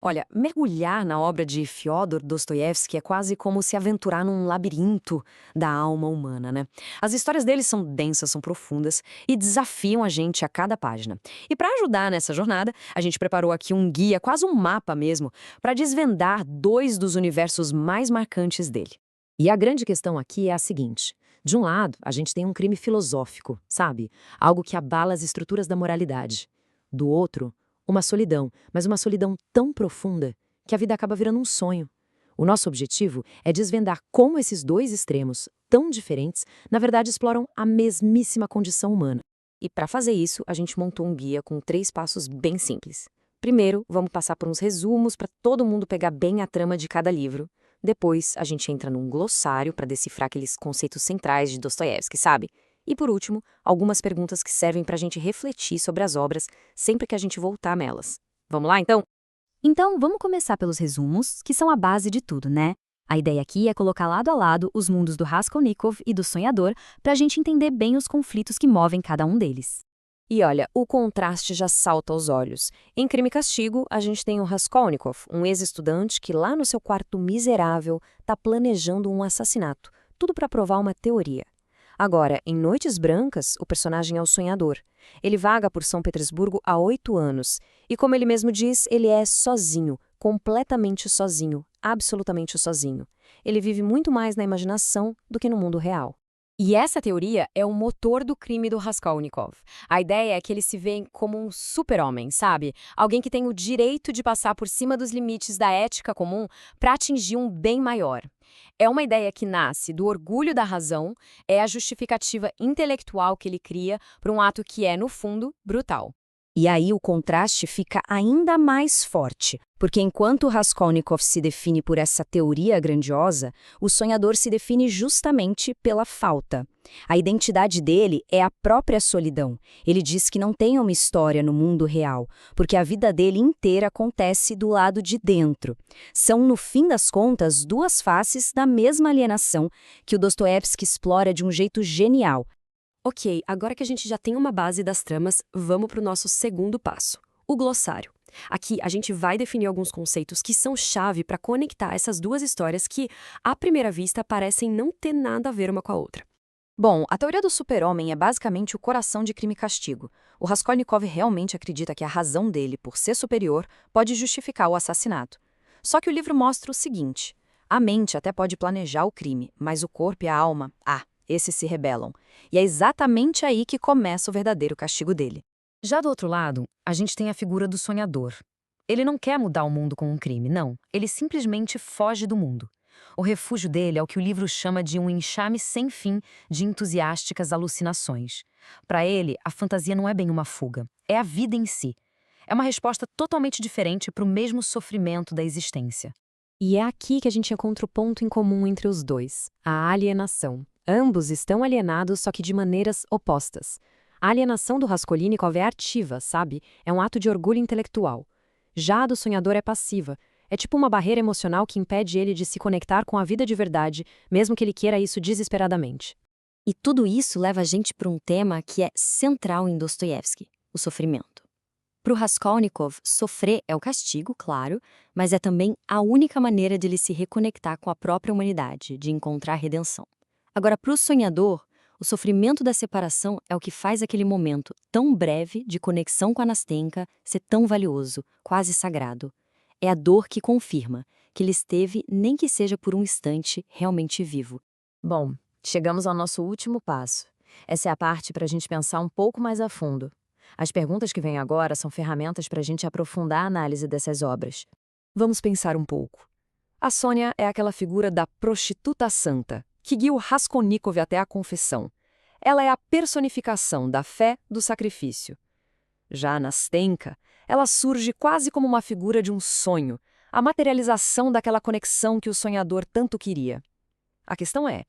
Olha, mergulhar na obra de Fyodor Dostoiévski é quase como se aventurar num labirinto da alma humana, né? As histórias dele são densas, são profundas e desafiam a gente a cada página. E para ajudar nessa jornada, a gente preparou aqui um guia, quase um mapa mesmo, para desvendar dois dos universos mais marcantes dele. E a grande questão aqui é a seguinte: de um lado, a gente tem um crime filosófico, sabe? Algo que abala as estruturas da moralidade. Do outro, uma solidão, mas uma solidão tão profunda que a vida acaba virando um sonho. O nosso objetivo é desvendar como esses dois extremos, tão diferentes, na verdade exploram a mesmíssima condição humana. E para fazer isso, a gente montou um guia com 3 passos bem simples. Primeiro, vamos passar por uns resumos para todo mundo pegar bem a trama de cada livro. Depois, a gente entra num glossário para decifrar aqueles conceitos centrais de Dostoiévski, sabe? E por último, algumas perguntas que servem para a gente refletir sobre as obras sempre que a gente voltar nelas. Vamos lá, então? Então, vamos começar pelos resumos, que são a base de tudo, né? A ideia aqui é colocar lado a lado os mundos do Raskolnikov e do Sonhador para a gente entender bem os conflitos que movem cada um deles. E olha, o contraste já salta aos olhos. Em Crime e Castigo, a gente tem o Raskolnikov, um ex-estudante que lá no seu quarto miserável está planejando um assassinato, tudo para provar uma teoria. Agora, em Noites Brancas, o personagem é o sonhador. Ele vaga por São Petersburgo há 8 anos. E como ele mesmo diz, ele é sozinho, completamente sozinho, absolutamente sozinho. Ele vive muito mais na imaginação do que no mundo real. E essa teoria é o motor do crime do Raskolnikov. A ideia é que ele se vê como um super-homem, sabe? Alguém que tem o direito de passar por cima dos limites da ética comum para atingir um bem maior. É uma ideia que nasce do orgulho da razão, é a justificativa intelectual que ele cria para um ato que é, no fundo, brutal. E aí o contraste fica ainda mais forte, porque enquanto Raskolnikov se define por essa teoria grandiosa, o sonhador se define justamente pela falta. A identidade dele é a própria solidão. Ele diz que não tem uma história no mundo real, porque a vida dele inteira acontece do lado de dentro. São, no fim das contas, duas faces da mesma alienação que o Dostoiévski explora de um jeito genial. Ok, agora que a gente já tem uma base das tramas, vamos para o nosso segundo passo, o glossário. Aqui a gente vai definir alguns conceitos que são chave para conectar essas duas histórias que, à primeira vista, parecem não ter nada a ver uma com a outra. Bom, a teoria do super-homem é basicamente o coração de Crime e Castigo. O Raskolnikov realmente acredita que a razão dele, por ser superior, pode justificar o assassinato. Só que o livro mostra o seguinte: a mente até pode planejar o crime, mas o corpo e a alma, esses se rebelam. E é exatamente aí que começa o verdadeiro castigo dele. Já do outro lado, a gente tem a figura do sonhador. Ele não quer mudar o mundo com um crime, não. Ele simplesmente foge do mundo. O refúgio dele é o que o livro chama de um enxame sem fim de entusiásticas alucinações. Para ele, a fantasia não é bem uma fuga, é a vida em si. É uma resposta totalmente diferente para o mesmo sofrimento da existência. E é aqui que a gente encontra o ponto em comum entre os dois, a alienação. Ambos estão alienados, só que de maneiras opostas. A alienação do Raskolnikov é ativa, sabe? É um ato de orgulho intelectual. Já a do sonhador é passiva. É tipo uma barreira emocional que impede ele de se conectar com a vida de verdade, mesmo que ele queira isso desesperadamente. E tudo isso leva a gente para um tema que é central em Dostoiévski, o sofrimento. Para o Raskolnikov, sofrer é o castigo, claro, mas é também a única maneira de ele se reconectar com a própria humanidade, de encontrar redenção. Agora, para o sonhador, o sofrimento da separação é o que faz aquele momento tão breve de conexão com a Nastenka ser tão valioso, quase sagrado. É a dor que confirma que ele esteve, nem que seja por um instante, realmente vivo. Bom, chegamos ao nosso último passo. Essa é a parte para a gente pensar um pouco mais a fundo. As perguntas que vêm agora são ferramentas para a gente aprofundar a análise dessas obras. Vamos pensar um pouco. A Sônia é aquela figura da prostituta santa, que guia o Raskolnikov até a confessão. Ela é a personificação da fé do sacrifício. Já a Nastenka, ela surge quase como uma figura de um sonho, a materialização daquela conexão que o sonhador tanto queria. A questão é,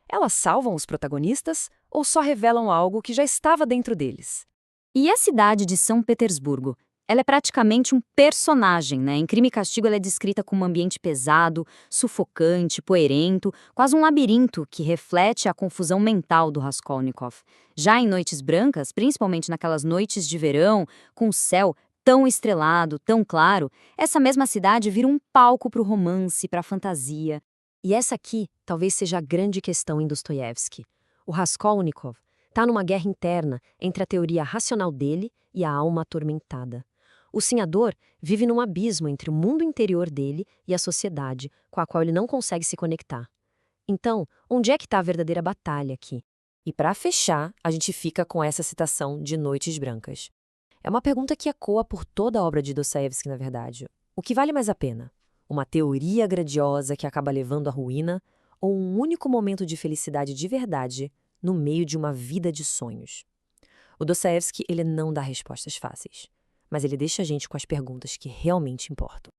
elas salvam os protagonistas ou só revelam algo que já estava dentro deles? E a cidade de São Petersburgo? Ela é praticamente um personagem, né? Em Crime e Castigo ela é descrita como um ambiente pesado, sufocante, poeirento, quase um labirinto que reflete a confusão mental do Raskolnikov. Já em Noites Brancas, principalmente naquelas noites de verão, com o céu tão estrelado, tão claro, essa mesma cidade vira um palco para o romance, para a fantasia. E essa aqui talvez seja a grande questão em Dostoiévski. O Raskolnikov está numa guerra interna entre a teoria racional dele e a alma atormentada. O sonhador vive num abismo entre o mundo interior dele e a sociedade, com a qual ele não consegue se conectar. Então, onde é que está a verdadeira batalha aqui? E para fechar, a gente fica com essa citação de Noites Brancas. É uma pergunta que ecoa por toda a obra de Dostoiévski, na verdade. O que vale mais a pena? Uma teoria grandiosa que acaba levando à ruína ou um único momento de felicidade de verdade no meio de uma vida de sonhos? O Dostoiévski, ele não dá respostas fáceis, mas ele deixa a gente com as perguntas que realmente importam.